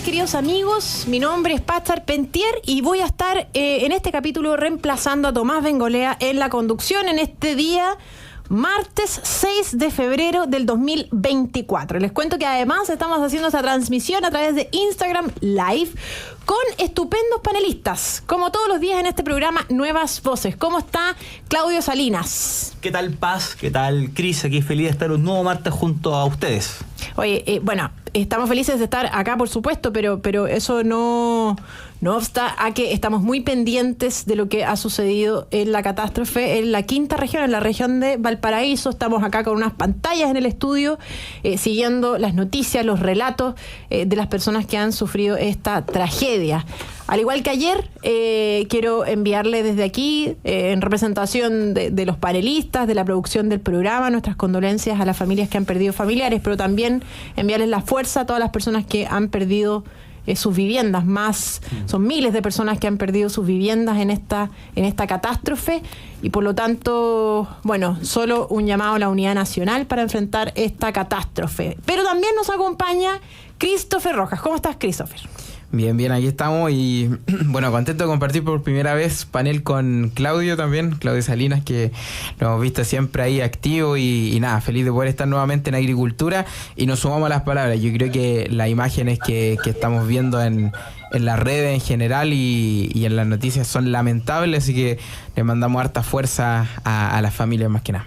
tardes, queridos amigos. Mi nombre es Paz Charpentier y voy a estar en este capítulo reemplazando a Tomás Bengolea en la conducción en este día, martes 6 de febrero del 2024. Les cuento que además estamos haciendo esta transmisión a través de Instagram Live con estupendos panelistas, como todos los días en este programa Nuevas Voces. ¿Cómo está Claudio Salinas? ¿Qué tal, Paz? ¿Qué tal, Cris? Aquí feliz de estar un nuevo martes junto a ustedes. Oye, bueno, estamos felices de estar acá, por supuesto, pero eso no obsta a que estamos muy pendientes de lo que ha sucedido en la catástrofe en la quinta región, en la región de Valparaíso. Estamos acá con unas pantallas en el estudio, siguiendo las noticias, los relatos de las personas que han sufrido esta tragedia. Al igual que ayer, quiero enviarle desde aquí, en representación de los panelistas, de la producción del programa, nuestras condolencias a las familias que han perdido familiares, pero también enviarles la fuerza a todas las personas que han perdido sus viviendas. Son miles de personas que han perdido sus viviendas en esta catástrofe, y por lo tanto, bueno, solo un llamado a la unidad nacional para enfrentar esta catástrofe. Pero también nos acompaña Christopher Rojas. ¿Cómo estás, Christopher? Bien, aquí estamos y bueno, contento de compartir por primera vez panel con Claudio también, Claudio Salinas, que lo hemos visto siempre ahí activo y nada, feliz de poder estar nuevamente en agricultura, y nos sumamos a las palabras. Yo creo que las imágenes que estamos viendo en las redes en general y en las noticias son lamentables, así que le mandamos harta fuerza a las familias más que nada.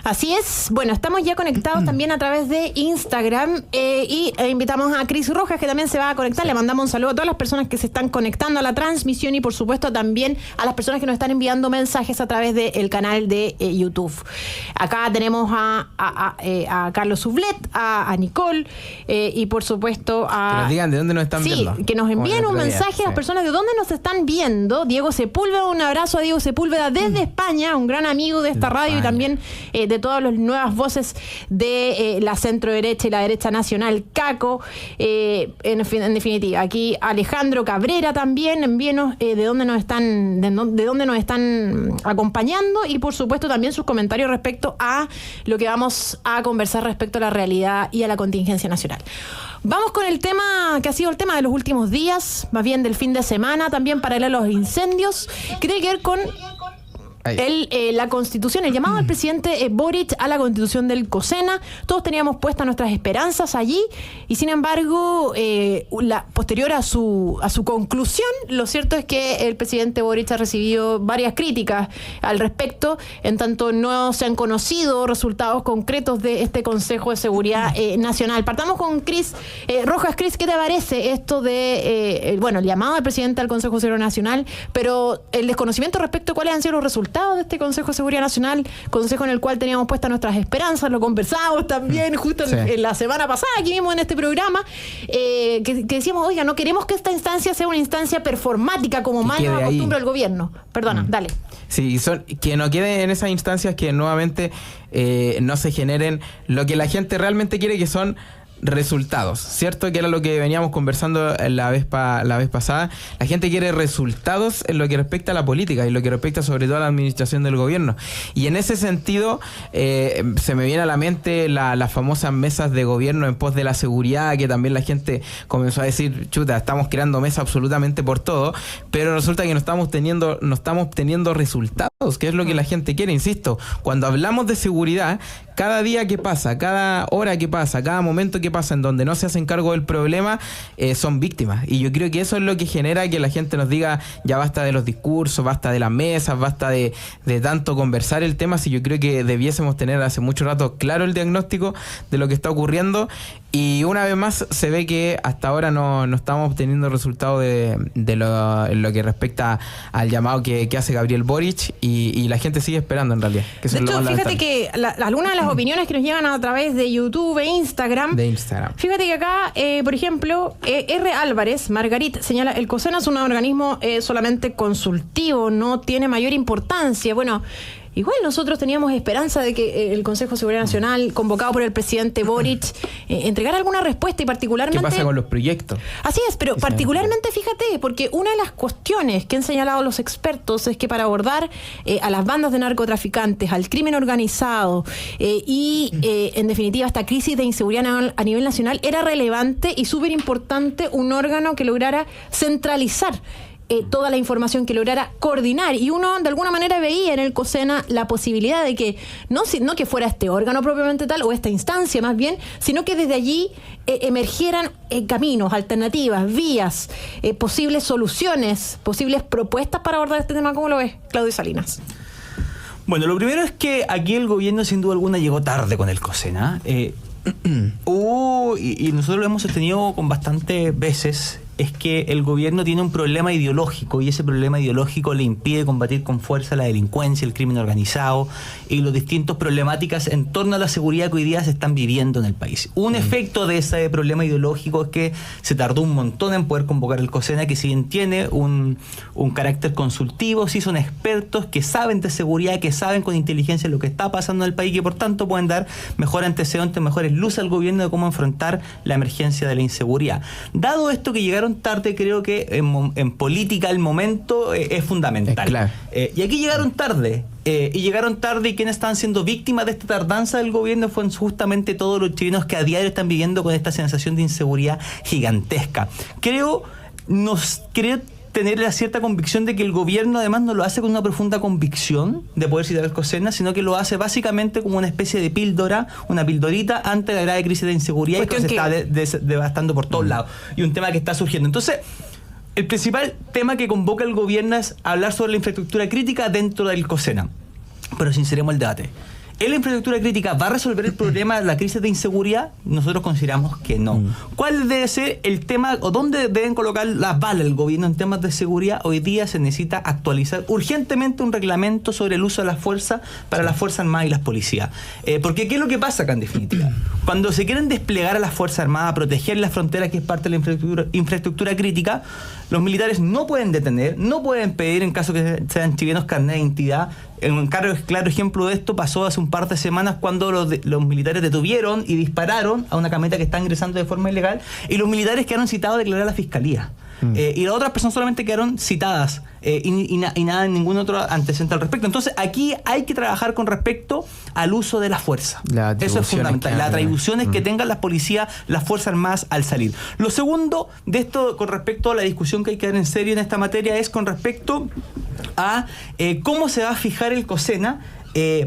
Así es. Bueno, estamos ya conectados también a través de Instagram y invitamos a Cris Rojas, que también se va a conectar. Sí. Le mandamos un saludo a todas las personas que se están conectando a la transmisión y por supuesto también a las personas que nos están enviando mensajes a través del canal de YouTube. Acá tenemos a Carlos Sublet, a Nicole y por supuesto a... Que nos digan de dónde nos están viendo. Sí, que nos envíen un mensaje a las personas de dónde nos están viendo. Diego Sepúlveda, un abrazo a Diego Sepúlveda desde España, un gran amigo de esta radio y también de todas las nuevas voces de la centro derecha y la derecha nacional, Caco, en definitiva. Aquí Alejandro Cabrera también, envíenos de dónde nos están acompañando y por supuesto también sus comentarios respecto a lo que vamos a conversar respecto a la realidad y a la contingencia nacional. Vamos con el tema que ha sido el tema de los últimos días, más bien del fin de semana, también paralelo a los incendios, que tiene que ver con la Constitución, el llamado del presidente Boric a la Constitución del COSENA. Todos teníamos puestas nuestras esperanzas allí y sin embargo, posterior a su conclusión, lo cierto es que el presidente Boric ha recibido varias críticas al respecto, en tanto no se han conocido resultados concretos de este Consejo de Seguridad Nacional. Partamos con Cris Rojas. Cris, ¿qué te parece esto de el llamado del presidente al Consejo de Seguridad Nacional, pero el desconocimiento respecto a cuáles han sido los resultados de este Consejo de Seguridad Nacional, consejo en el cual teníamos puestas nuestras esperanzas? Lo conversábamos también justo en la semana pasada, aquí mismo en este programa, que decíamos, oiga, no queremos que esta instancia sea una instancia performática como más nos acostumbra el gobierno. Perdona, dale. Sí, que no quede en esas instancias, que nuevamente no se generen lo que la gente realmente quiere, que son resultados, ¿cierto? Que era lo que veníamos conversando la vez pasada. La gente quiere resultados en lo que respecta a la política y lo que respecta sobre todo a la administración del gobierno. Y en ese sentido se me viene a la mente las famosas mesas de gobierno en pos de la seguridad, que también la gente comenzó a decir, chuta, estamos creando mesas absolutamente por todo, pero resulta que no estamos obteniendo resultados, que es lo que la gente quiere. Insisto, cuando hablamos de seguridad, cada día que pasa, cada hora que pasa, cada momento que pasa en donde no se hacen cargo del problema, son víctimas. Y yo creo que eso es lo que genera que la gente nos diga, ya basta de los discursos, basta de las mesas, basta de tanto conversar el tema. Si yo creo que debiésemos tener hace mucho rato claro el diagnóstico de lo que está ocurriendo, y una vez más se ve que hasta ahora no estamos obteniendo resultados de lo que respecta al llamado que hace Gabriel Boric, y la gente sigue esperando en realidad. Que de hecho, fíjate que algunas de las opiniones que nos llegan a través de YouTube e Instagram. Fíjate que acá, por ejemplo, R. Álvarez, Margarit, señala, el COSENA es un organismo solamente consultivo, no tiene mayor importancia. Bueno, igual nosotros teníamos esperanza de que el Consejo de Seguridad Nacional, convocado por el presidente Boric, entregara alguna respuesta y particularmente... ¿Qué pasa con los proyectos? Así es, pero particularmente fíjate, porque una de las cuestiones que han señalado los expertos es que para abordar a las bandas de narcotraficantes, al crimen organizado y en definitiva esta crisis de inseguridad a nivel nacional, era relevante y súper importante un órgano que lograra centralizar toda la información, que lograra coordinar, y uno de alguna manera veía en el COSENA la posibilidad de que no que fuera este órgano propiamente tal o esta instancia más bien, sino que desde allí emergieran caminos, alternativas, vías, posibles soluciones, posibles propuestas para abordar este tema. ¿Cómo lo ves, Claudio Salinas? Bueno, lo primero es que aquí el gobierno sin duda alguna llegó tarde con el COSENA. Y nosotros lo hemos sostenido con bastantes veces, es que el gobierno tiene un problema ideológico y ese problema ideológico le impide combatir con fuerza la delincuencia, el crimen organizado y las distintas problemáticas en torno a la seguridad que hoy día se están viviendo en el país. Un efecto de ese problema ideológico es que se tardó un montón en poder convocar el COSENA, que si bien tiene un carácter consultivo, sí son expertos que saben de seguridad, que saben con inteligencia lo que está pasando en el país y que por tanto pueden dar mejores antecedentes, mejores luces al gobierno de cómo enfrentar la emergencia de la inseguridad. Dado esto que llegaron tarde, creo que en política el momento es fundamental. Claro. Y aquí llegaron tarde. Y quienes están siendo víctimas de esta tardanza del gobierno fueron justamente todos los chilenos que a diario están viviendo con esta sensación de inseguridad gigantesca. Creo tener la cierta convicción de que el gobierno además no lo hace con una profunda convicción de poder citar el COSENA, sino que lo hace básicamente como una especie de píldora, una pildorita ante la grave crisis de inseguridad que se está devastando por todos lados. Y un tema que está surgiendo. Entonces, el principal tema que convoca el gobierno es hablar sobre la infraestructura crítica dentro del COSENA. Pero sinceremos el debate. ¿La infraestructura crítica va a resolver el problema de la crisis de inseguridad? Nosotros consideramos que no. ¿Cuál debe ser el tema o dónde deben colocar las balas el gobierno en temas de seguridad? Hoy día se necesita actualizar urgentemente un reglamento sobre el uso de la fuerza para las Fuerzas Armadas y las policías. Porque ¿qué es lo que pasa acá en definitiva? Cuando se quieren desplegar a las Fuerzas Armadas, proteger las fronteras, que es parte de la infraestructura crítica, los militares no pueden detener, no pueden pedir en caso que sean chilenos carnet de identidad. Un claro ejemplo de esto pasó hace un par de semanas cuando los militares detuvieron y dispararon a una camioneta que está ingresando de forma ilegal y los militares quedaron citados a declarar a la fiscalía. Y las otras personas solamente quedaron citadas y nada, ningún otro antecedente al respecto. Entonces aquí hay que trabajar con respecto al uso de la fuerza. Eso es fundamental. Las atribuciones que tengan las policías, las Fuerzas Armadas al salir. Lo segundo de esto con respecto a la discusión que hay que dar en serio en esta materia es con respecto a cómo se va a fijar el COSENA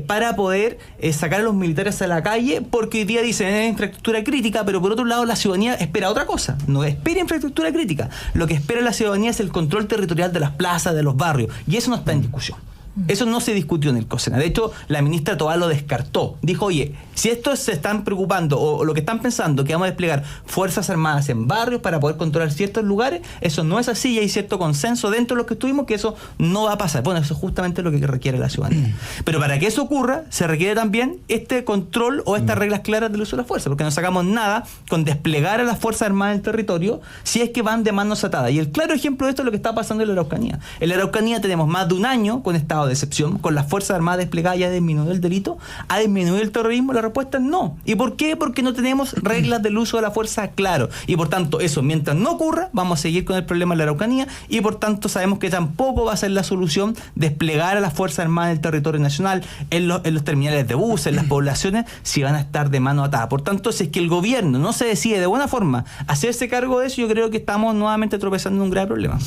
para poder sacar a los militares a la calle, porque hoy día dicen es infraestructura crítica, pero por otro lado la ciudadanía espera otra cosa. No espera infraestructura crítica. Lo que espera la ciudadanía es el control territorial de las plazas, de los barrios, y eso no está en discusión. Eso no se discutió en el COSENA. De hecho, la ministra Toá lo descartó. Dijo, oye, si estos se están preocupando o lo que están pensando que vamos a desplegar Fuerzas Armadas en barrios para poder controlar ciertos lugares, eso no es así y hay cierto consenso dentro de los que estuvimos que eso no va a pasar. Bueno, eso es justamente lo que requiere la ciudadanía. Pero para que eso ocurra, se requiere también este control o estas reglas claras del uso de la fuerza, porque no sacamos nada con desplegar a las Fuerzas Armadas en el territorio si es que van de manos atadas. Y el claro ejemplo de esto es lo que está pasando en la Araucanía. En la Araucanía tenemos más de un año con estado de excepción, con las Fuerzas Armadas desplegadas. ¿Ya ha disminuido el delito? ¿Ha disminuido el terrorismo? La respuesta es no. ¿Y por qué? Porque no tenemos reglas del uso de la fuerza claro. Y por tanto, eso, mientras no ocurra, vamos a seguir con el problema de la Araucanía y por tanto sabemos que tampoco va a ser la solución desplegar a las Fuerzas Armadas en el territorio nacional, en los terminales de buses, en las poblaciones, si van a estar de mano atada. Por tanto, si es que el gobierno no se decide de buena forma hacerse cargo de eso, yo creo que estamos nuevamente tropezando en un grave problema.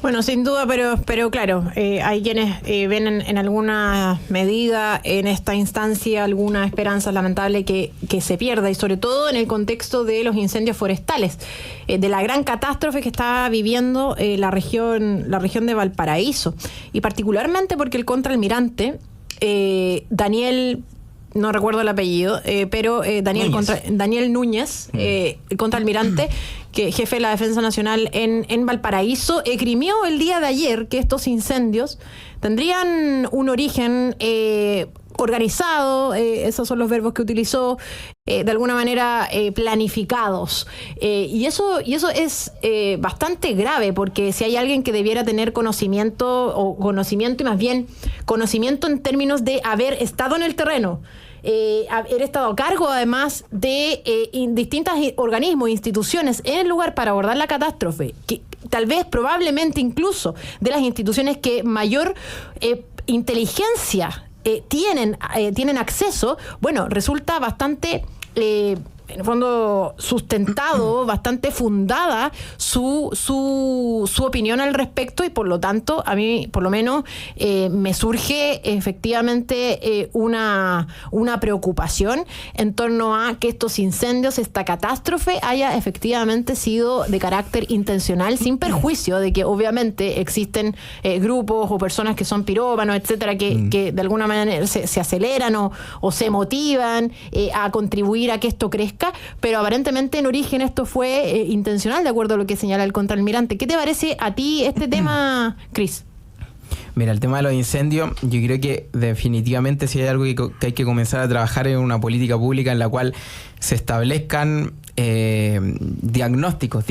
Bueno, sin duda, pero claro, hay quienes ven en alguna medida en esta instancia alguna esperanza lamentable que se pierda, y sobre todo en el contexto de los incendios forestales, de la gran catástrofe que está viviendo la región de Valparaíso, y particularmente porque el contraalmirante Daniel, no recuerdo el apellido, pero Daniel Núñez, el contraalmirante, que jefe de la Defensa Nacional en Valparaíso, esgrimió el día de ayer que estos incendios tendrían un origen organizado, esos son los verbos que utilizó, de alguna manera planificados. Y eso es bastante grave, porque si hay alguien que debiera tener conocimiento y más bien conocimiento en términos de haber estado en el terreno, haber estado a cargo además de distintos organismos e instituciones en el lugar para abordar la catástrofe, que tal vez probablemente incluso de las instituciones que mayor inteligencia tienen acceso, bueno, resulta bastante en el fondo sustentado, bastante fundada su opinión al respecto, y por lo tanto a mí por lo menos me surge efectivamente una preocupación en torno a que estos incendios, esta catástrofe haya efectivamente sido de carácter intencional, sin perjuicio de que obviamente existen grupos o personas que son pirómanos, etcétera, que de alguna manera se aceleran o se motivan a contribuir a que esto crezca. Pero aparentemente en origen esto fue intencional, de acuerdo a lo que señala el contraalmirante. ¿Qué te parece a ti este tema, Cris? Mira, el tema de los incendios, yo creo que definitivamente si hay algo que hay que comenzar a trabajar en una política pública en la cual se establezcan diagnósticos,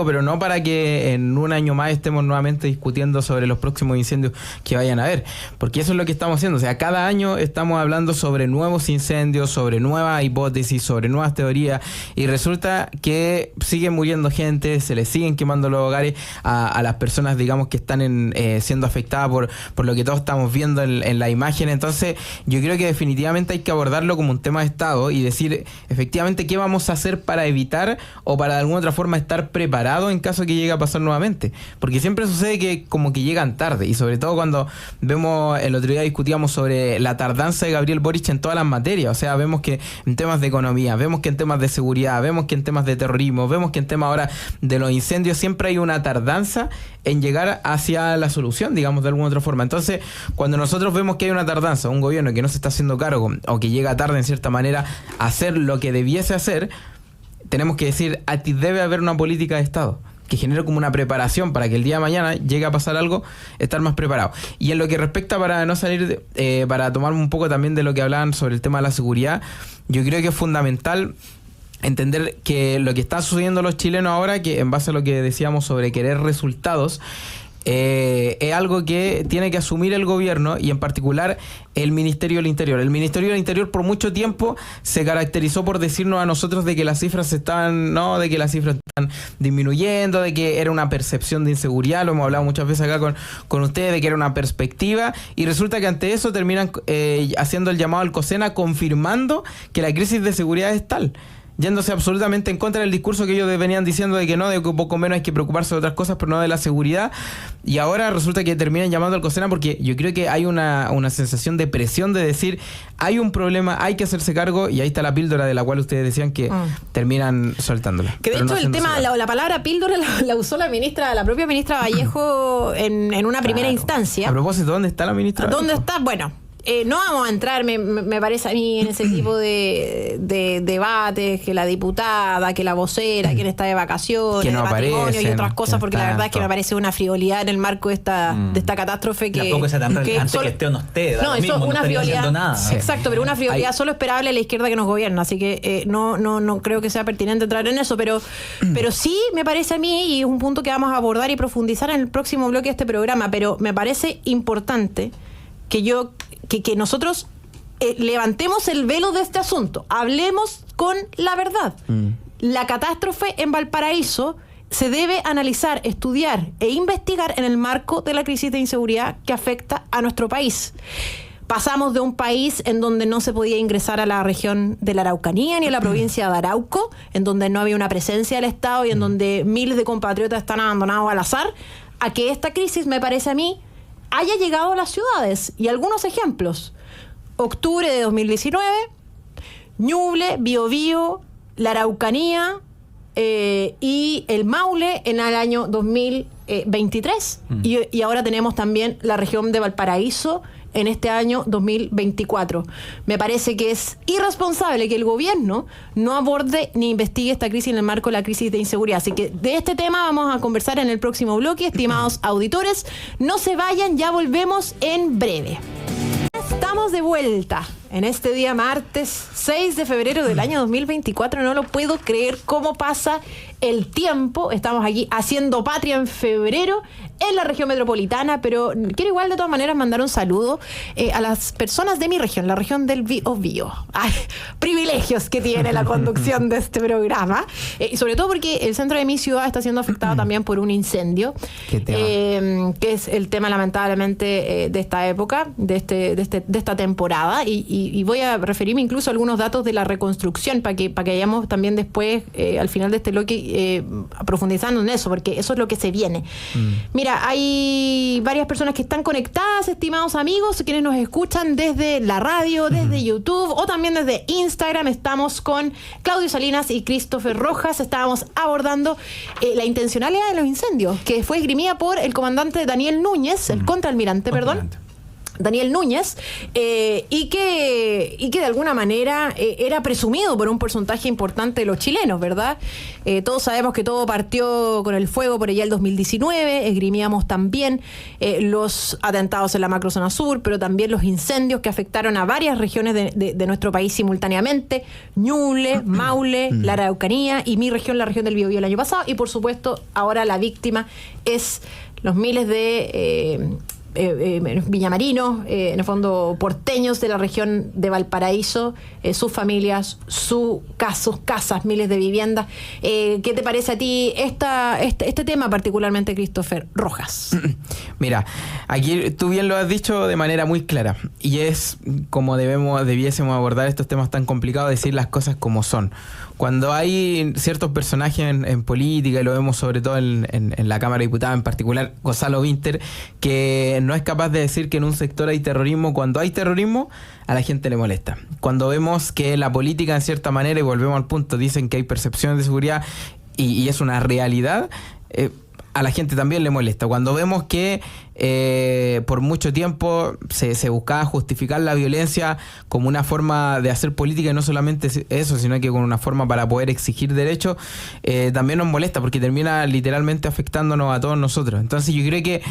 pero no para que en un año más estemos nuevamente discutiendo sobre los próximos incendios que vayan a haber, porque eso es lo que estamos haciendo. O sea, cada año estamos hablando sobre nuevos incendios, sobre nuevas hipótesis, sobre nuevas teorías, y resulta que sigue muriendo gente, se les siguen quemando los hogares a las personas, digamos, que están siendo afectadas por lo que todos estamos viendo en la imagen. Entonces yo creo que definitivamente hay que abordarlo como un tema de Estado y decir efectivamente qué vamos a hacer para evitar o para de alguna otra forma estar preparado en caso que llegue a pasar nuevamente, porque siempre sucede que como que llegan tarde, y sobre todo cuando vemos, el otro día discutíamos sobre la tardanza de Gabriel Boric en todas las materias. O sea, vemos que en temas de economía, vemos que en temas de seguridad, vemos que en temas de terrorismo, vemos que en temas ahora de los incendios siempre hay una tardanza en llegar hacia la solución, digamos, de alguna otra forma. Entonces, cuando nosotros vemos que hay una tardanza, un gobierno que no se está haciendo cargo o que llega tarde en cierta manera a hacer lo que debiese hacer, tenemos que decir, debe haber una política de Estado que genere como una preparación para que el día de mañana llegue a pasar algo, estar más preparado. Y en lo que respecta, para no salir, para tomarme un poco también de lo que hablaban sobre el tema de la seguridad, yo creo que es fundamental entender que lo que está sucediendo a los chilenos ahora, que en base a lo que decíamos sobre querer resultados, es algo que tiene que asumir el gobierno, y en particular el Ministerio del Interior. El Ministerio del Interior por mucho tiempo se caracterizó por decirnos a nosotros de que las cifras están disminuyendo, de que era una percepción de inseguridad. Lo hemos hablado muchas veces acá con ustedes, de que era una perspectiva, y resulta que ante eso terminan haciendo el llamado al COSENA, confirmando que la crisis de seguridad es tal, yéndose absolutamente en contra del discurso que ellos venían diciendo de que no, de que un poco menos hay que preocuparse de otras cosas, pero no de la seguridad. Y ahora resulta que terminan llamando al COSENA porque yo creo que hay una sensación de presión de decir, hay un problema, hay que hacerse cargo, y ahí está la píldora de la cual ustedes decían que terminan soltándola. Que de hecho el tema, la palabra píldora la usó la propia ministra Vallejo en una primera instancia. A propósito, ¿dónde está la ministra Vallejo? ¿Dónde está? Bueno, no vamos a entrar, me parece a mí, en ese tipo de debates, que la diputada, que la vocera, quien está de vacaciones, que no de patrimonio aparecen, y otras cosas, porque la verdad es que me parece una frivolidad en el marco de esta catástrofe que... Tampoco sea tan relevante que esté o no esté. No, eso es una frivolidad. Nada. Sí. Exacto, pero una frivolidad solo esperable a la izquierda que nos gobierna, así que no creo que sea pertinente entrar en eso, pero sí me parece a mí, y es un punto que vamos a abordar y profundizar en el próximo bloque de este programa, pero me parece importante que nosotros levantemos el velo de este asunto, hablemos con la verdad. La catástrofe en Valparaíso se debe analizar, estudiar e investigar en el marco de la crisis de inseguridad que afecta a nuestro país. Pasamos de un país en donde no se podía ingresar a la región de la Araucanía ni a la provincia de Arauco, en donde no había una presencia del Estado y en donde miles de compatriotas están abandonados al azar, a que esta crisis, me parece a mí, haya llegado a las ciudades. Y algunos ejemplos: octubre de 2019, Ñuble, Biobío, la Araucanía y el Maule en el año 2023. Y ahora tenemos también la región de Valparaíso en este año 2024. Me parece que es irresponsable que el gobierno no aborde ni investigue esta crisis en el marco de la crisis de inseguridad. Así que de este tema vamos a conversar en el próximo bloque. Estimados auditores, no se vayan, ya volvemos en breve. Estamos de vuelta en este día martes 6 de febrero del año 2024. No lo puedo creer cómo pasa el tiempo. Estamos aquí haciendo patria en febrero en la región metropolitana, pero quiero igual de todas maneras mandar un saludo a las personas de mi región, la región del Biobío. Ay, privilegios que tiene la conducción de este programa, y sobre todo porque el centro de mi ciudad está siendo afectado también por un incendio, que es el tema lamentablemente de esta época, de esta temporada, y voy a referirme incluso a algunos datos de la reconstrucción para que vayamos también después al final de este bloque profundizando en eso, porque eso es lo que se viene. Mira, hay varias personas que están conectadas, estimados amigos, quienes nos escuchan desde la radio, desde YouTube o también desde Instagram. Estamos con Claudio Salinas y Christopher Rojas. Estábamos abordando la intencionalidad de los incendios, que fue esgrimida por el comandante Daniel Núñez, el contraalmirante, perdón. Daniel Núñez, y que de alguna manera era presumido por un porcentaje importante de los chilenos, ¿verdad? Todos sabemos que todo partió con el fuego por allá el 2019, esgrimíamos también los atentados en la macrozona sur, pero también los incendios que afectaron a varias regiones de nuestro país simultáneamente, Ñuble, Maule, la Araucanía y mi región, la región del Biobío el año pasado, y por supuesto ahora la víctima es los miles de villamarinos, en el fondo porteños de la región de Valparaíso, sus familias, sus casas, miles de viviendas. ¿Qué te parece a ti este tema particularmente, Christopher Rojas? Mira, aquí tú bien lo has dicho de manera muy clara, y es como debiésemos abordar estos temas tan complicados, decir las cosas como son. Cuando hay ciertos personajes en política, y lo vemos sobre todo en la Cámara de Diputados, en particular Gonzalo Vinter, que no es capaz de decir que en un sector hay terrorismo. Cuando hay terrorismo, a la gente le molesta. Cuando vemos que la política, en cierta manera, y volvemos al punto, dicen que hay percepciones de seguridad y es una realidad, a la gente también le molesta. Cuando vemos que por mucho tiempo se buscaba justificar la violencia como una forma de hacer política, y no solamente eso, sino que con una forma para poder exigir derechos, también nos molesta, porque termina literalmente afectándonos a todos nosotros. Entonces yo creo que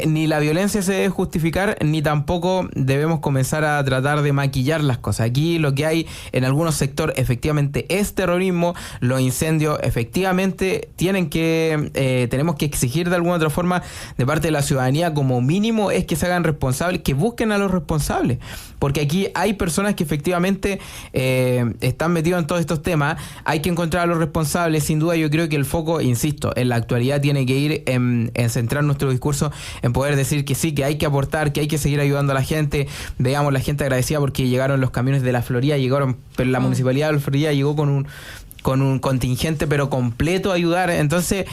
ni la violencia se debe justificar, ni tampoco debemos comenzar a tratar de maquillar las cosas. Aquí lo que hay en algunos sectores efectivamente es terrorismo. Los incendios efectivamente tenemos que exigir de alguna otra forma de parte de la ciudadanía, como mínimo, es que se hagan responsables, que busquen a los responsables, porque aquí hay personas que efectivamente están metidos en todos estos temas. Hay que encontrar a los responsables. Sin duda yo creo que el foco, insisto, en la actualidad tiene que ir en centrar nuestro discurso en poder decir que sí, que hay que aportar, que hay que seguir ayudando a la gente. Veamos, la gente agradecida porque llegaron los camiones de la Florida, pero la municipalidad de la Florida llegó con un contingente pero completo a ayudar. Entonces,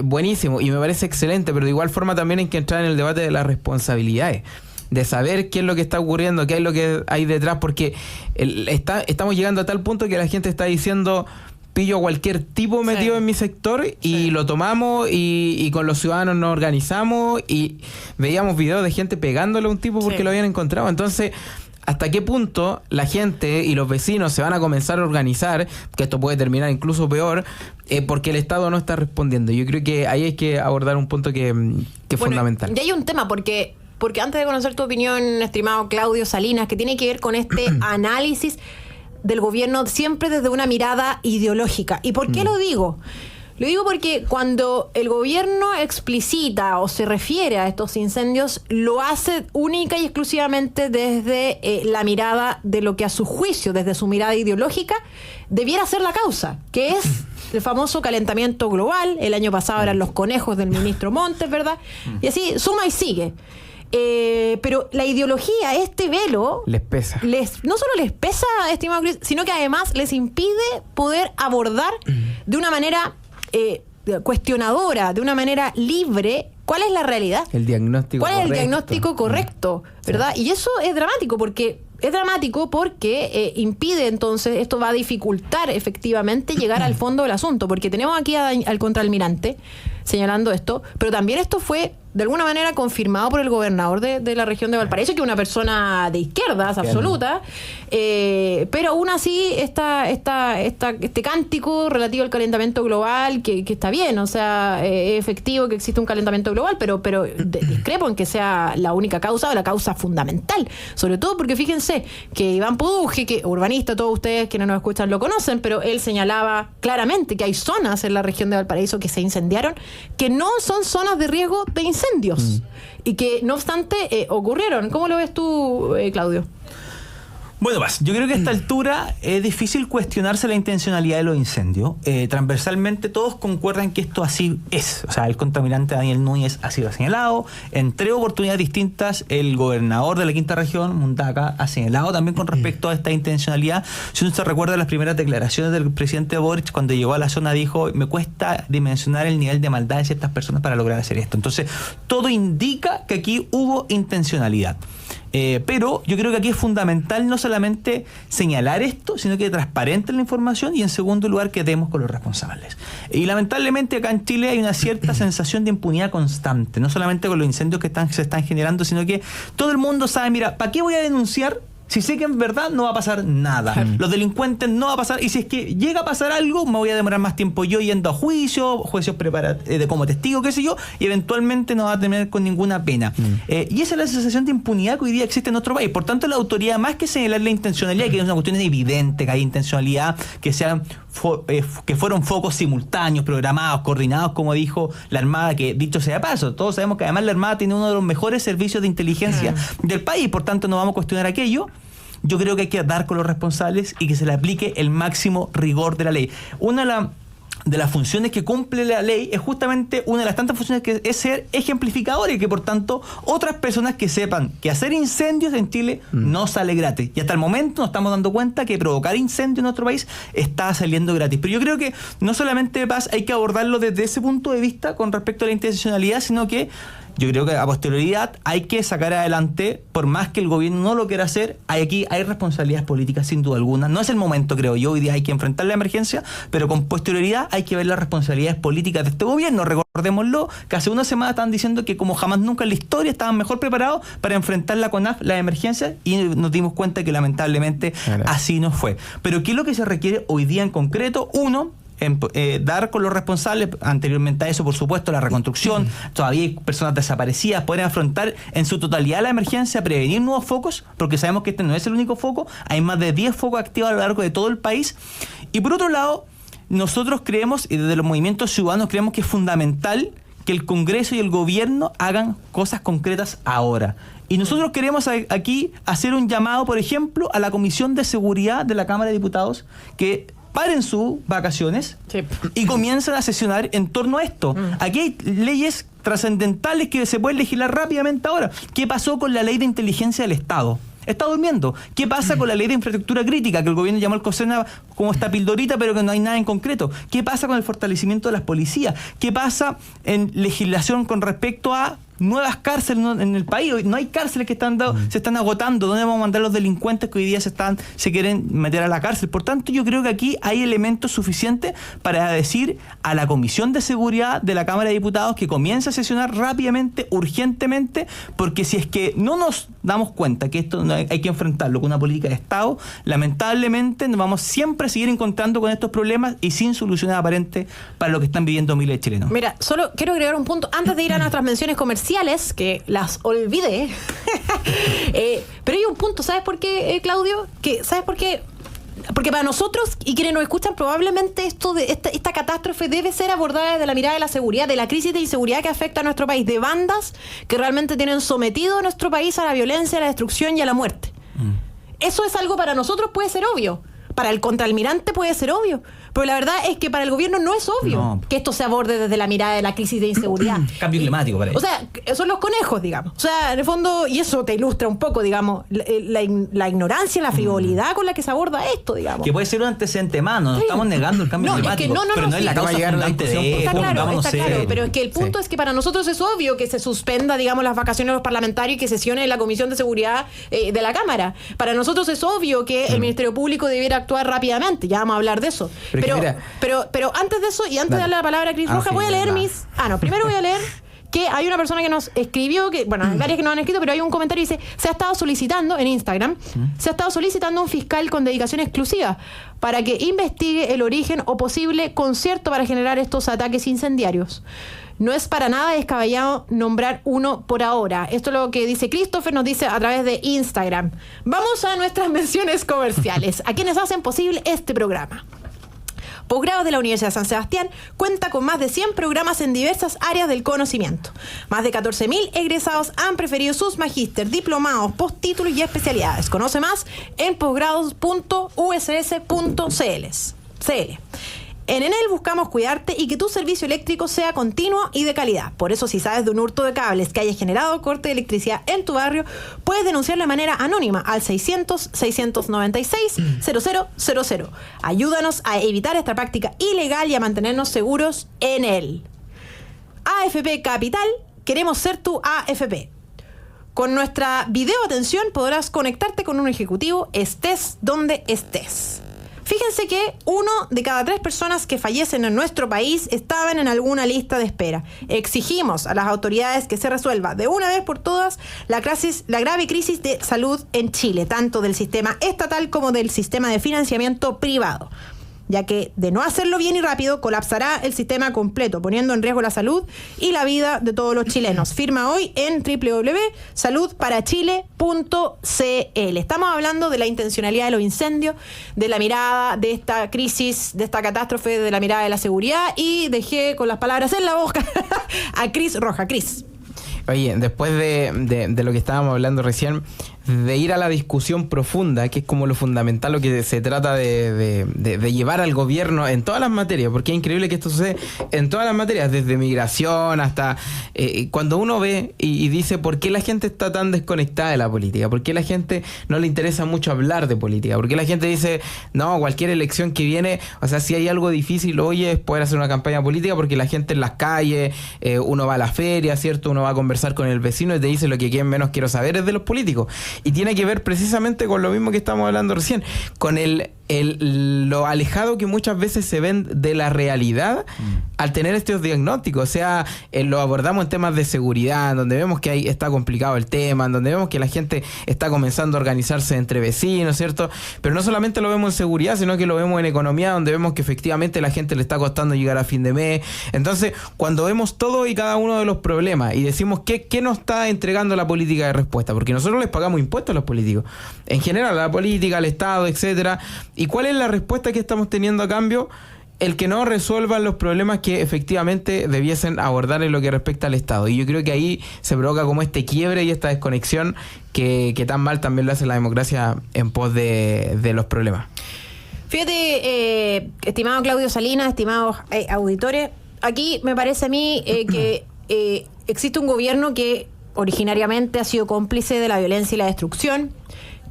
buenísimo, y me parece excelente, pero de igual forma también hay que entrar en el debate de las responsabilidades, de saber qué es lo que está ocurriendo, qué es lo que hay detrás, porque estamos llegando a tal punto que la gente está diciendo: pillo a cualquier tipo metido en mi sector y lo tomamos, y con los ciudadanos nos organizamos, y veíamos videos de gente pegándole a un tipo porque lo habían encontrado. Entonces, ¿hasta qué punto la gente y los vecinos se van a comenzar a organizar? Que esto puede terminar incluso peor, porque el Estado no está respondiendo. Yo creo que ahí hay que abordar un punto que es fundamental. Y hay un tema, porque antes de conocer tu opinión, estimado Claudio Salinas, que tiene que ver con este análisis del gobierno siempre desde una mirada ideológica. ¿Y por qué lo digo? Lo digo porque cuando el gobierno explicita o se refiere a estos incendios, lo hace única y exclusivamente desde la mirada de lo que a su juicio, desde su mirada ideológica, debiera ser la causa, que es el famoso calentamiento global. El año pasado eran los conejos del ministro Montes, ¿verdad? Y así suma y sigue. Pero la ideología, este velo, les pesa. No solo les pesa, estimado Chris, sino que además les impide poder abordar de una manera cuestionadora, de una manera libre, cuál es la realidad. El diagnóstico ¿Cuál correcto. es el diagnóstico correcto? ¿Verdad? Y eso es dramático porque impide, entonces, esto va a dificultar efectivamente llegar al fondo del asunto, porque tenemos aquí al contraalmirante señalando esto, pero también esto fue de alguna manera confirmado por el gobernador de la región de Valparaíso, que es una persona de izquierdas absoluta, pero aún así este cántico relativo al calentamiento global, que está bien, o sea, es efectivo que existe un calentamiento global, pero discrepo en que sea la única causa o la causa fundamental, sobre todo porque fíjense que Iván Puduje, que urbanista, todos ustedes que no nos escuchan lo conocen, pero él señalaba claramente que hay zonas en la región de Valparaíso que se incendiaron, que no son zonas de riesgo de incendios y que no obstante ocurrieron. ¿Cómo lo ves tú, Claudio? Bueno, yo creo que a esta altura es difícil cuestionarse la intencionalidad de los incendios. Transversalmente todos concuerdan que esto así es. O sea, el contaminante Daniel Núñez ha sido señalado. En 3 oportunidades distintas, el gobernador de la quinta región, Mundaca, ha señalado también con respecto a esta intencionalidad. Si uno se recuerda las primeras declaraciones del presidente Boric, cuando llegó a la zona dijo, me cuesta dimensionar el nivel de maldad de ciertas personas para lograr hacer esto. Entonces, todo indica que aquí hubo intencionalidad. Pero yo creo que aquí es fundamental no solamente señalar esto, sino que transparente la información y en segundo lugar que demos con los responsables. Y lamentablemente acá en Chile hay una cierta sensación de impunidad constante, no solamente con los incendios que se están generando, sino que todo el mundo sabe, mira, ¿para qué voy a denunciar? Si sé que en verdad no va a pasar nada. Los delincuentes no va a pasar. Y si es que llega a pasar algo, me voy a demorar más tiempo yo yendo a juicios como testigo, qué sé yo, y eventualmente no va a terminar con ninguna pena. Y esa es la sensación de impunidad que hoy día existe en nuestro país. Por tanto, la autoridad, más que señalar la intencionalidad, que es una cuestión evidente que hay intencionalidad, que fueron focos simultáneos, programados, coordinados, como dijo la Armada, que dicho sea de paso, todos sabemos que además la Armada tiene uno de los mejores servicios de inteligencia del país, por tanto no vamos a cuestionar aquello. Yo creo que hay que dar con los responsables y que se le aplique el máximo rigor de la ley. Una de las funciones que cumple la ley es justamente una de las tantas funciones que es ser ejemplificador y que por tanto otras personas que sepan que hacer incendios en Chile no sale gratis. Y hasta el momento nos estamos dando cuenta que provocar incendios en nuestro país está saliendo gratis. Pero yo creo que no solamente hay que abordarlo desde ese punto de vista con respecto a la intencionalidad, sino que yo creo que a posterioridad hay que sacar adelante, por más que el gobierno no lo quiera hacer, hay responsabilidades políticas sin duda alguna. No es el momento, creo yo, hoy día hay que enfrentar la emergencia, pero con posterioridad hay que ver las responsabilidades políticas de este gobierno. Recordémoslo, que hace una semana estaban diciendo que como jamás nunca en la historia estaban mejor preparados para enfrentar la CONAF, la emergencia, y nos dimos cuenta que lamentablemente así no fue. Pero ¿qué es lo que se requiere hoy día en concreto? Uno, dar con los responsables, anteriormente a eso por supuesto la reconstrucción, todavía hay personas desaparecidas, poder afrontar en su totalidad la emergencia, prevenir nuevos focos, porque sabemos que este no es el único foco, hay más de 10 focos activos a lo largo de todo el país. Y por otro lado, nosotros creemos, y desde los movimientos ciudadanos creemos que es fundamental que el Congreso y el gobierno hagan cosas concretas ahora. Y nosotros queremos aquí hacer un llamado, por ejemplo, a la Comisión de Seguridad de la Cámara de Diputados, que paren sus vacaciones y comiencen a sesionar en torno a esto. Aquí hay leyes trascendentales que se pueden legislar rápidamente ahora. ¿Qué pasó con la ley de inteligencia del Estado? Está durmiendo. ¿Qué pasa con la ley de infraestructura crítica, que el gobierno llamó al COSENA como esta pildorita, pero que no hay nada en concreto? ¿Qué pasa con el fortalecimiento de las policías? ¿Qué pasa en legislación con respecto a nuevas cárceles en el país? No hay cárceles que se están agotando. ¿Dónde vamos a mandar los delincuentes que hoy día se quieren meter a la cárcel? Por tanto, yo creo que aquí hay elementos suficientes para decir a la Comisión de Seguridad de la Cámara de Diputados que comience a sesionar rápidamente, urgentemente, porque si es que no nos damos cuenta que esto hay que enfrentarlo con una política de Estado, lamentablemente nos vamos siempre a seguir encontrando con estos problemas y sin soluciones aparentes para lo que están viviendo miles de chilenos. Mira, solo quiero agregar un punto antes de ir a nuestras menciones comerciales, que las olvidé. Pero hay un punto, ¿sabes por qué, Claudio? ¿Sabes por qué? Porque para nosotros y quienes nos escuchan, probablemente esta catástrofe debe ser abordada desde la mirada de la seguridad, de la crisis de inseguridad que afecta a nuestro país, de bandas que realmente tienen sometido a nuestro país a la violencia, a la destrucción y a la muerte. Eso es algo para nosotros puede ser obvio. Para el contraalmirante puede ser obvio. Pero la verdad es que para el gobierno no es obvio que esto se aborde desde la mirada de la crisis de inseguridad. Cambio climático para ellos. O sea, son los conejos, digamos. O sea, en el fondo, y eso te ilustra un poco, digamos, la ignorancia, la frivolidad con la que se aborda esto, digamos. Que puede ser un antecedente más, no estamos negando el cambio climático. Pero no es la causa fundante de Está claro, pero es que el punto es que para nosotros es obvio que se suspenda, digamos, las vacaciones de los parlamentarios y que sesione la Comisión de Seguridad de la Cámara. Para nosotros es obvio que el Ministerio Público debiera actuar rápidamente. Ya vamos a hablar de eso. Pero antes de eso, y antes de darle la palabra a Cris Roja, voy a leer primero voy a leer que hay una persona que nos escribió, que bueno, hay varias que nos han escrito, pero hay un comentario que dice, se ha estado solicitando en Instagram, se ha estado solicitando un fiscal con dedicación exclusiva para que investigue el origen o posible concierto para generar estos ataques incendiarios. No es para nada descabellado nombrar uno por ahora. Esto es lo que dice Christopher, nos dice a través de Instagram. Vamos a nuestras menciones comerciales, a quienes hacen posible este programa. Posgrados de la Universidad de San Sebastián cuenta con más de 100 programas en diversas áreas del conocimiento. Más de 14.000 egresados han preferido sus magíster, diplomados, posttítulos y especialidades. Conoce más en posgrados.uss.cl. En Enel buscamos cuidarte y que tu servicio eléctrico sea continuo y de calidad. Por eso, si sabes de un hurto de cables que haya generado corte de electricidad en tu barrio, puedes denunciarlo de manera anónima al 600-696-0000. Ayúdanos a evitar esta práctica ilegal y a mantenernos seguros en él. AFP Capital, queremos ser tu AFP. Con nuestra video atención podrás conectarte con un ejecutivo, estés donde estés. Fíjense que 1 de cada 3 personas que fallecen en nuestro país estaban en alguna lista de espera. Exigimos a las autoridades que se resuelva de una vez por todas la grave crisis de salud en Chile, tanto del sistema estatal como del sistema de financiamiento privado, ya que de no hacerlo bien y rápido colapsará el sistema completo, poniendo en riesgo la salud y la vida de todos los chilenos. Firma hoy en www.saludparachile.cl. Estamos hablando de la intencionalidad de los incendios, de la mirada de esta crisis, de esta catástrofe, de la mirada de la seguridad, y dejé con las palabras en la boca a Cris Roja. Cris. Oye, después de lo que estábamos hablando recién, de ir a la discusión profunda, que es como lo fundamental, lo que se trata de llevar al gobierno en todas las materias, porque es increíble que esto sucede en todas las materias, desde migración hasta cuando uno ve y dice por qué la gente está tan desconectada de la política, por qué la gente no le interesa mucho hablar de política, por qué la gente dice, no, cualquier elección que viene, o sea, si hay algo difícil, oye, es poder hacer una campaña política, porque la gente en las calles, uno va a la feria, ¿cierto? Uno va a conversar con el vecino y te dice lo que quien menos quiero saber es de los políticos. Y tiene que ver precisamente con lo mismo que estamos hablando recién, con lo alejado que muchas veces se ven de la realidad al tener estos diagnósticos. O sea, lo abordamos en temas de seguridad, donde vemos que ahí está complicado el tema, donde vemos que la gente está comenzando a organizarse entre vecinos, ¿cierto? Pero no solamente lo vemos en seguridad, sino que lo vemos en economía, donde vemos que efectivamente la gente le está costando llegar a fin de mes. Entonces, cuando vemos todo y cada uno de los problemas y decimos qué nos está entregando la política de respuesta, porque nosotros les pagamos impuestos a los políticos, en general, a la política, al Estado, etcétera. ¿Y cuál es la respuesta que estamos teniendo a cambio? El que no resuelvan los problemas que efectivamente debiesen abordar en lo que respecta al Estado. Y yo creo que ahí se provoca como este quiebre y esta desconexión que tan mal también lo hace la democracia en pos de los problemas. Fíjate, estimado Claudio Salinas, estimados auditores, aquí me parece a mí que existe un gobierno que originariamente ha sido cómplice de la violencia y la destrucción,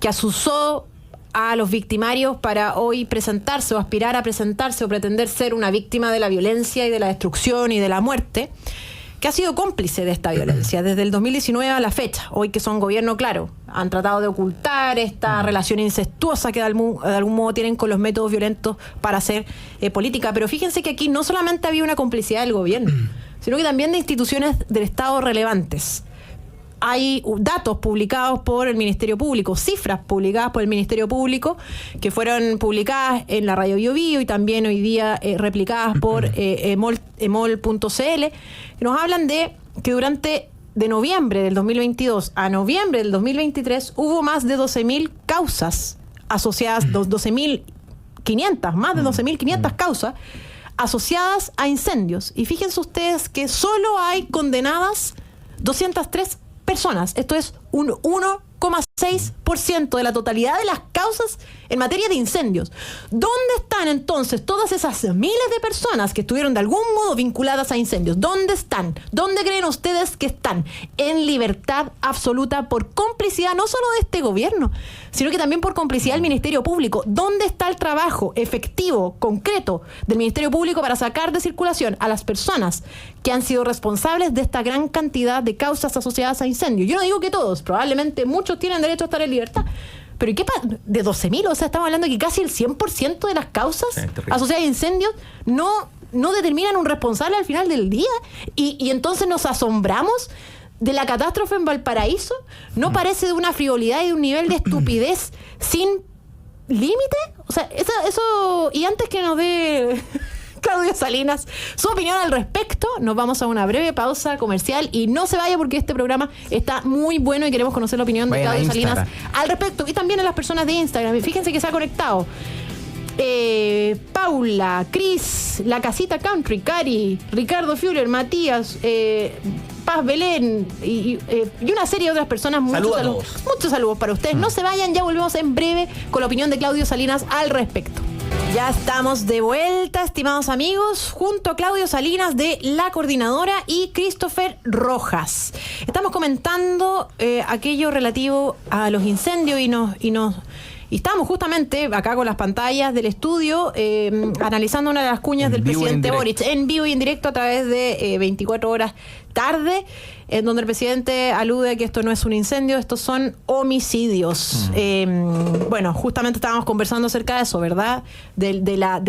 que asusó a los victimarios para hoy presentarse o aspirar a presentarse o pretender ser una víctima de la violencia y de la destrucción y de la muerte, que ha sido cómplice de esta violencia desde el 2019 a la fecha. Hoy que son gobierno, claro, han tratado de ocultar esta relación incestuosa que de algún modo tienen con los métodos violentos para hacer política. Pero fíjense que aquí no solamente había una complicidad del gobierno, sino que también de instituciones del Estado relevantes. Hay datos publicados por el Ministerio Público, cifras publicadas por el Ministerio Público, que fueron publicadas en la Radio Bio Bio y también hoy día replicadas por emol.cl, que nos hablan de que de noviembre del 2022 a noviembre del 2023 hubo más de 12.000 causas asociadas, 12.500, más de 12.500 causas asociadas a incendios. Y fíjense ustedes que solo hay condenadas 203 personas. Esto es un 1,6% de la totalidad de las causas en materia de incendios. ¿Dónde están entonces todas esas miles de personas que estuvieron de algún modo vinculadas a incendios? ¿Dónde están? ¿Dónde creen ustedes que están? En libertad absoluta por complicidad no solo de este gobierno, sino que también por complicidad del Ministerio Público. ¿Dónde está el trabajo efectivo, concreto del Ministerio Público para sacar de circulación a las personas que han sido responsables de esta gran cantidad de causas asociadas a incendios? Yo no digo que todos, probablemente muchos tienen derecho a estar en libertad, pero ¿y qué pasa? De 12.000, o sea, estamos hablando de que casi el 100% de las causas asociadas a incendios no no determinan un responsable al final del día y entonces nos asombramos de la catástrofe en Valparaíso. ¿No parece de una frivolidad y de un nivel de estupidez sin límite? O sea, eso... Y antes que nos dé Claudio Salinas su opinión al respecto, nos vamos a una breve pausa comercial y no se vaya porque este programa está muy bueno y queremos conocer la opinión de Claudio Salinas al respecto y también a las personas de Instagram. Fíjense que se ha conectado Paula, Cris, La Casita Country, Cari, Ricardo Fuller, Matías, Paz Belén y una serie de otras personas. Muchos saludos para ustedes. No se vayan, ya volvemos en breve con la opinión de Claudio Salinas al respecto. Ya estamos de vuelta, estimados amigos, junto a Claudio Salinas de La Coordinadora y Christopher Rojas. Estamos comentando aquello relativo a los incendios y estamos justamente acá con las pantallas del estudio analizando una de las cuñas del presidente Boric en vivo y en directo a través de 24 horas tarde, en donde el presidente alude a que esto no es un incendio, estos son homicidios. Bueno, justamente estábamos conversando acerca de eso, ¿verdad? De la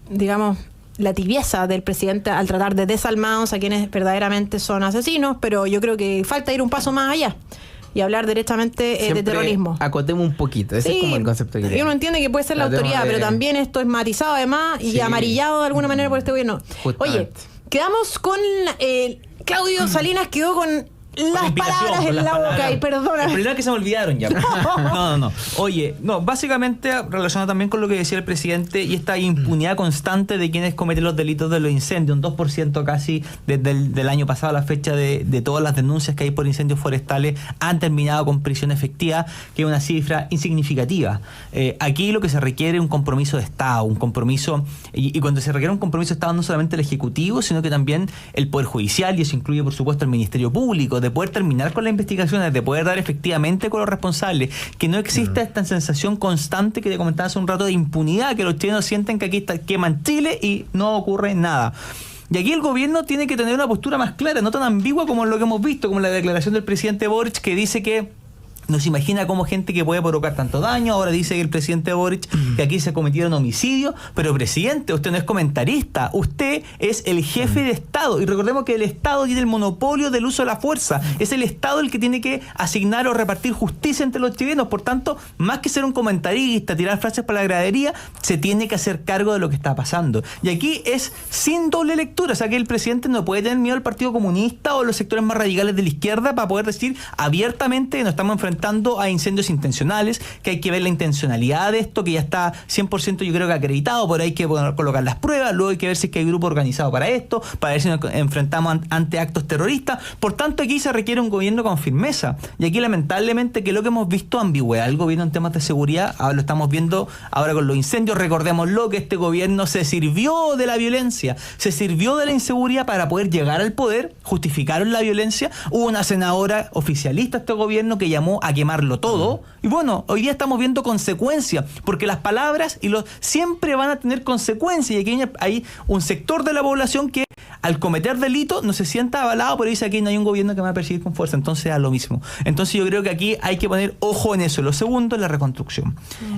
digamos, la tibieza del presidente al tratar de desalmados a quienes verdaderamente son asesinos, pero yo creo que falta ir un paso más allá y hablar directamente de terrorismo. Acotemos un poquito, ese es como el concepto que uno entiende que puede ser la autoridad, pero también esto es matizado además y amarillado de alguna manera por este gobierno. Justamente. Oye, quedamos con Claudio Salinas quedó con las palabras en la boca y perdona. El problema es que se me olvidaron ya. No. Oye, básicamente relacionado también con lo que decía el presidente y esta impunidad constante de quienes cometen los delitos de los incendios, un 2% casi desde el año pasado a la fecha de todas las denuncias que hay por incendios forestales han terminado con prisión efectiva, que es una cifra insignificativa. Aquí lo que se requiere es un compromiso de Estado, un compromiso, y cuando se requiere un compromiso de Estado no solamente el Ejecutivo, sino que también el Poder Judicial, y eso incluye por supuesto el Ministerio Público, de poder terminar con las investigaciones, de poder dar efectivamente con los responsables, que no exista esta sensación constante que te comentaba hace un rato de impunidad, que los chilenos sienten que aquí queman Chile y no ocurre nada. Y aquí el gobierno tiene que tener una postura más clara, no tan ambigua como lo que hemos visto, como la declaración del presidente Boric, que dice que no se imagina cómo gente que puede provocar tanto daño. Ahora dice que el presidente Boric que aquí se cometieron homicidios. Pero presidente, usted no es comentarista, usted es el jefe de Estado. Y recordemos que el Estado tiene el monopolio del uso de la fuerza. Es el Estado el que tiene que asignar o repartir justicia entre los chilenos. Por tanto, más que ser un comentarista, tirar frases para la gradería, se tiene que hacer cargo de lo que está pasando. Y aquí es sin doble lectura. O sea que el presidente no puede tener miedo al Partido Comunista o los sectores más radicales de la izquierda para poder decir abiertamente que nos estamos enfrentando a incendios intencionales, que hay que ver la intencionalidad de esto, que ya está 100% yo creo que acreditado, pero hay que colocar las pruebas, luego hay que ver si es que hay grupo organizado para esto, para ver si nos enfrentamos ante actos terroristas. Por tanto, aquí se requiere un gobierno con firmeza. Y aquí lamentablemente que lo que hemos visto ambigüedad del gobierno en temas de seguridad, ahora lo estamos viendo ahora con los incendios. Recordémoslo que este gobierno se sirvió de la violencia, se sirvió de la inseguridad para poder llegar al poder, justificaron la violencia. Hubo una senadora oficialista este gobierno que llamó a quemarlo todo. Y bueno, hoy día estamos viendo consecuencias, porque las palabras siempre van a tener consecuencias. Y aquí hay un sector de la población que al cometer delitos no se sienta avalado, pero dice aquí no hay un gobierno que me va a perseguir con fuerza. Entonces a lo mismo. Entonces yo creo que aquí hay que poner ojo en eso. Lo segundo es la reconstrucción.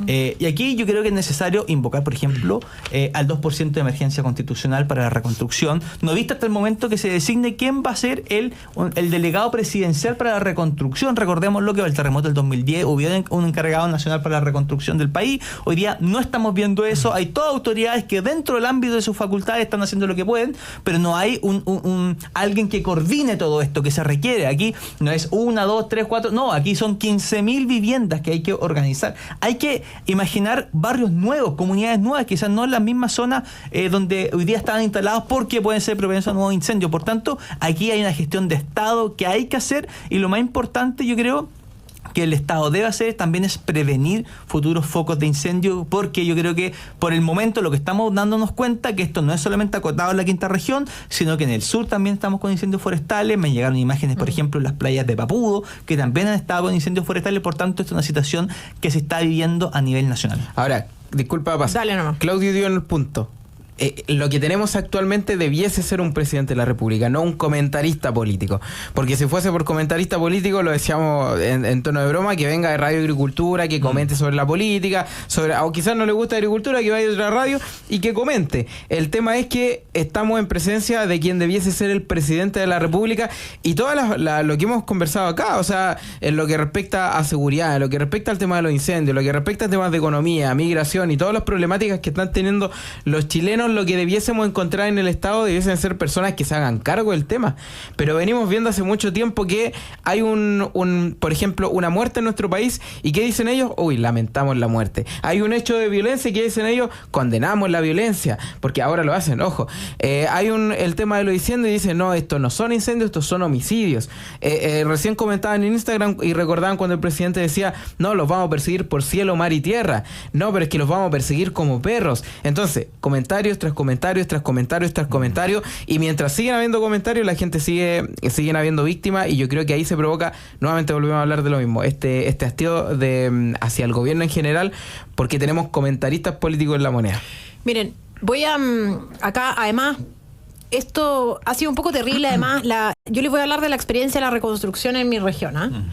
Y aquí yo creo que es necesario invocar, por ejemplo, al 2% de emergencia constitucional para la reconstrucción. No he visto hasta el momento que se designe quién va a ser el delegado presidencial para la reconstrucción. Recordemos lo que el terremoto del 2010 hubo un encargado nacional para la reconstrucción del país. Hoy día no estamos viendo eso. Hay todas autoridades que dentro del ámbito de sus facultades están haciendo lo que pueden, pero no hay alguien que coordine todo esto que se requiere. Aquí no es 1, 2, 3, 4, no, aquí son 15.000 viviendas que hay que organizar. Hay que imaginar barrios nuevos, comunidades nuevas, quizás no en las mismas zonas donde hoy día estaban instalados, porque pueden ser propensos a nuevos incendios. Por tanto, aquí hay una gestión de Estado que hay que hacer, y lo más importante, yo creo, que el Estado debe hacer también es prevenir futuros focos de incendio, porque yo creo que por el momento lo que estamos dándonos cuenta que esto no es solamente acotado en la quinta región, sino que en el sur también estamos con incendios forestales. Me llegaron imágenes, por ejemplo, en las playas de Papudo, que también han estado con incendios forestales. Por tanto, esto es una situación que se está viviendo a nivel nacional. Ahora, disculpa, pasa. Dale nomás. Claudio dio en el punto. lo que tenemos actualmente debiese ser un presidente de la República, no un comentarista político. Porque si fuese por comentarista político, lo decíamos en tono de broma, que venga de Radio Agricultura, que comente sobre la política, o quizás no le gusta Agricultura, que vaya a otra radio y que comente. El tema es que estamos en presencia de quien debiese ser el presidente de la República, y todo lo que hemos conversado acá, o sea, en lo que respecta a seguridad, en lo que respecta al tema de los incendios, en lo que respecta a temas de economía, migración y todas las problemáticas que están teniendo los chilenos, lo que debiésemos encontrar en el Estado debiesen ser personas que se hagan cargo del tema. Pero venimos viendo hace mucho tiempo que hay por ejemplo, una muerte en nuestro país, y ¿qué dicen ellos? Uy, lamentamos la muerte. Hay un hecho de violencia, y ¿qué dicen ellos? Condenamos la violencia, porque ahora lo hacen, ojo. Hay el tema de los incendios, y dicen, no, estos no son incendios, estos son homicidios. Recién comentaban en Instagram y recordaban cuando el presidente decía, no, los vamos a perseguir por cielo, mar y tierra. No, pero es que los vamos a perseguir como perros. Entonces, comentarios tras comentarios, tras comentarios, tras comentarios, y mientras siguen habiendo comentarios, la gente siguen habiendo víctimas, y yo creo que ahí se provoca, nuevamente volvemos a hablar de lo mismo, este hastío hacia el gobierno en general, porque tenemos comentaristas políticos en la moneda. Miren, voy a acá, además, esto ha sido un poco terrible, además, yo les voy a hablar de la experiencia de la reconstrucción en mi región,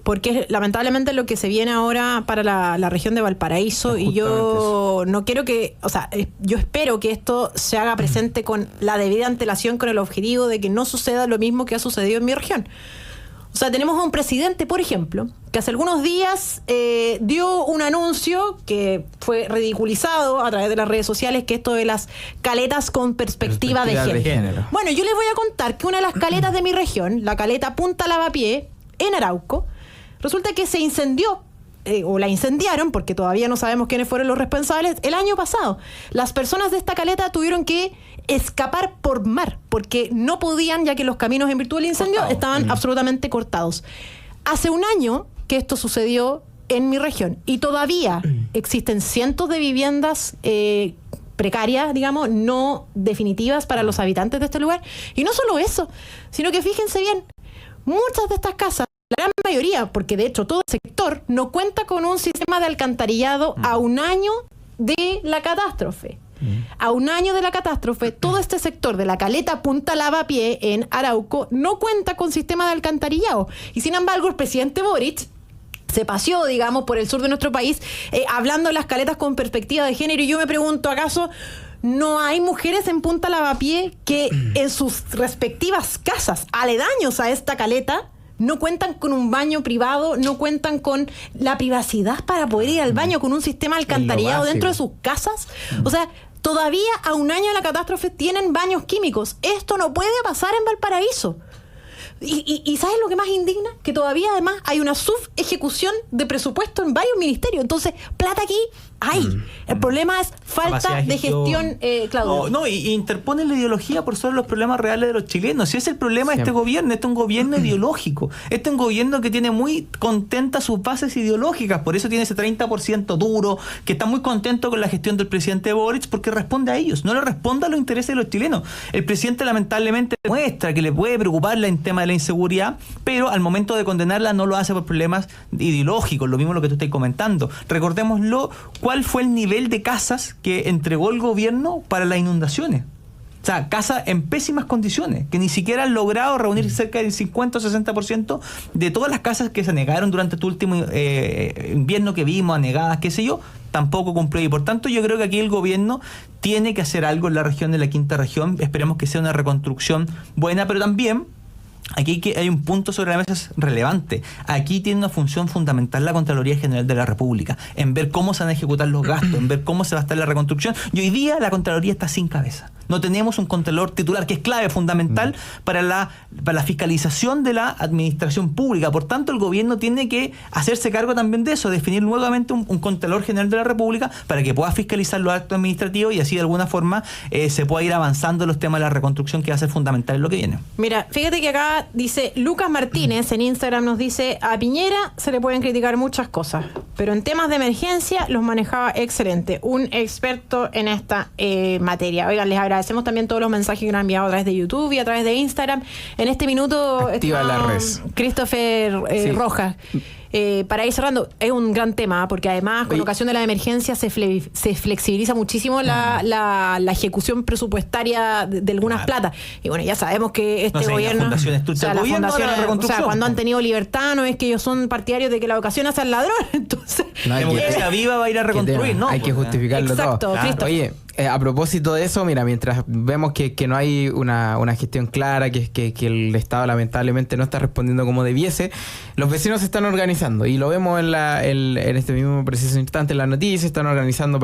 porque es lamentablemente lo que se viene ahora para la región de Valparaíso, y yo no quiero yo espero que esto se haga presente con la debida antelación, con el objetivo de que no suceda lo mismo que ha sucedido en mi región. O sea, tenemos a un presidente, por ejemplo, que hace algunos días dio un anuncio que fue ridiculizado a través de las redes sociales, que esto de las caletas con perspectiva de género. Bueno, yo les voy a contar que una de las caletas de mi región, la caleta Punta Lavapié, en Arauco, resulta que se incendió, o la incendiaron, porque todavía no sabemos quiénes fueron los responsables, el año pasado. Las personas de esta caleta tuvieron que escapar por mar, porque no podían, ya que los caminos en virtud del incendio estaban absolutamente cortados. Hace un año que esto sucedió en mi región, y todavía existen cientos de viviendas precarias, digamos, no definitivas para los habitantes de este lugar. Y no solo eso, sino que fíjense bien, muchas de estas casas, la gran mayoría, porque de hecho todo el sector no cuenta con un sistema de alcantarillado a un año de la catástrofe. A un año de la catástrofe, todo este sector de la caleta Punta Lavapié en Arauco no cuenta con sistema de alcantarillado. Y sin embargo, el presidente Boric se paseó, digamos, por el sur de nuestro país, hablando de las caletas con perspectiva de género. Y yo me pregunto, ¿acaso no hay mujeres en Punta Lavapié que en sus respectivas casas, aledaños a esta caleta, no cuentan con un baño privado, no cuentan con la privacidad para poder ir al baño, con un sistema alcantarillado dentro de sus casas? O sea, todavía a un año de la catástrofe tienen baños químicos. Esto no puede pasar en Valparaíso. Y ¿sabes lo que más indigna? Que todavía además hay una subejecución de presupuesto en varios ministerios. Entonces, plata aquí hay. El problema es falta de gestión, Claudio. Y interpone la ideología por sobre los problemas reales de los chilenos. Si es el problema de este gobierno, este es un gobierno ideológico. Este es un gobierno que tiene muy contentas sus bases ideológicas. Por eso tiene ese 30% duro, que está muy contento con la gestión del presidente Boric, porque responde a ellos, no le responde a los intereses de los chilenos. El presidente lamentablemente muestra que le puede preocuparle en tema de la inseguridad, pero al momento de condenarla no lo hace por problemas ideológicos, lo mismo lo que tú estás comentando. Recordémoslo, ¿cuál fue el nivel de casas que entregó el gobierno para las inundaciones? O sea, casas en pésimas condiciones, que ni siquiera han logrado reunir cerca del 50 o 60% de todas las casas que se anegaron durante este último invierno que vimos, anegadas, qué sé yo, tampoco cumplió. Y por tanto yo creo que aquí el gobierno tiene que hacer algo en la región de la quinta región. Esperemos que sea una reconstrucción buena, pero también aquí hay un punto sobre la mesa relevante. Aquí tiene una función fundamental la Contraloría General de la República, en ver cómo se van a ejecutar los gastos, en ver cómo se va a estar la reconstrucción. Y hoy día la Contraloría está sin cabeza. No tenemos un Contralor titular, que es clave, fundamental para la fiscalización de la administración pública. Por tanto, el gobierno tiene que hacerse cargo también de eso, definir nuevamente un Contralor General de la República para que pueda fiscalizar los actos administrativos y así de alguna forma se pueda ir avanzando en los temas de la reconstrucción, que va a ser fundamental en lo que viene. Mira, fíjate que acá dice Lucas Martínez en Instagram, nos dice: a Piñera se le pueden criticar muchas cosas, pero en temas de emergencia los manejaba excelente, un experto en esta materia. Oigan, les agradecemos también todos los mensajes que nos han enviado a través de YouTube y a través de Instagram. En este minuto activa la red. Christopher Rojas. para ir cerrando, es un gran tema, porque además con Oye. ocasión de la emergencia se flexibiliza muchísimo la ejecución presupuestaria de algunas platas. Y bueno, ya sabemos que este No sé, gobierno... la fundación estructura el gobierno, ahora la reconstrucción. cuando han tenido libertad, no es que ellos son partidarios de que la ocasión hace al ladrón. Entonces, No hay La democracia viva va a ir a reconstruir, ¿no? Hay que justificarlo Exacto, todo. Cristo. Oye, a propósito de eso, mira, mientras vemos que no hay una gestión clara, que el Estado lamentablemente no está respondiendo como debiese, los vecinos se están organizando y lo vemos en este mismo preciso instante en las noticias, están organizando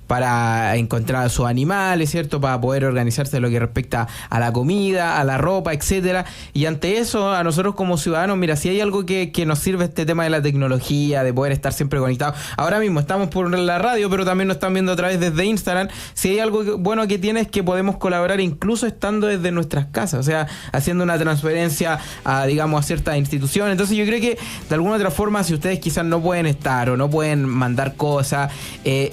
para encontrar a sus animales, ¿cierto? Para poder organizarse en lo que respecta a la comida, a la ropa, etcétera. Y ante eso, a nosotros como ciudadanos, mira, si hay algo que nos sirve este tema de la tecnología, de poder estar siempre conectados. Ahora mismo estamos por la radio, pero también nos están viendo a través desde Instagram. Si hay algo bueno que tiene es que podemos colaborar incluso estando desde nuestras casas, o sea, haciendo una transferencia a, digamos, a ciertas instituciones. Entonces yo creo que de alguna otra forma, si ustedes quizás no pueden estar o no pueden mandar cosas,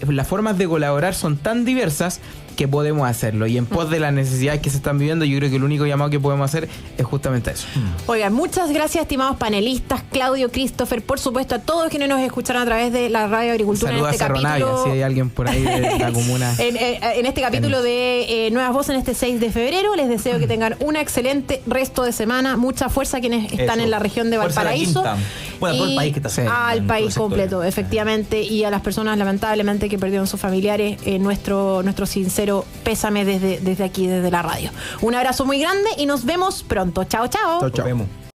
las formas de colaborar son tan diversas que podemos hacerlo, y en pos de las necesidades que se están viviendo, yo creo que el único llamado que podemos hacer es justamente eso. Oigan, muchas gracias, estimados panelistas, Claudio, Christopher, por supuesto a todos quienes nos escucharon a través de la Radio Agricultura Saludos en este a Cerro capítulo. Navia, si hay alguien por ahí de la comuna. En este capítulo de Nuevas Voces en este 6 de febrero, les deseo que tengan un excelente resto de semana, mucha fuerza a quienes están Eso. en la región de Fuerza a la Valparaíso. quinta. Bueno, a todo el Y país que está Sí. al en país todo el completo, sector. efectivamente, y a las personas lamentablemente que perdieron sus familiares, nuestro sincero pésame desde aquí, desde la radio. Un abrazo muy grande y nos vemos pronto. Chao, chao. Chao, chao. Nos vemos.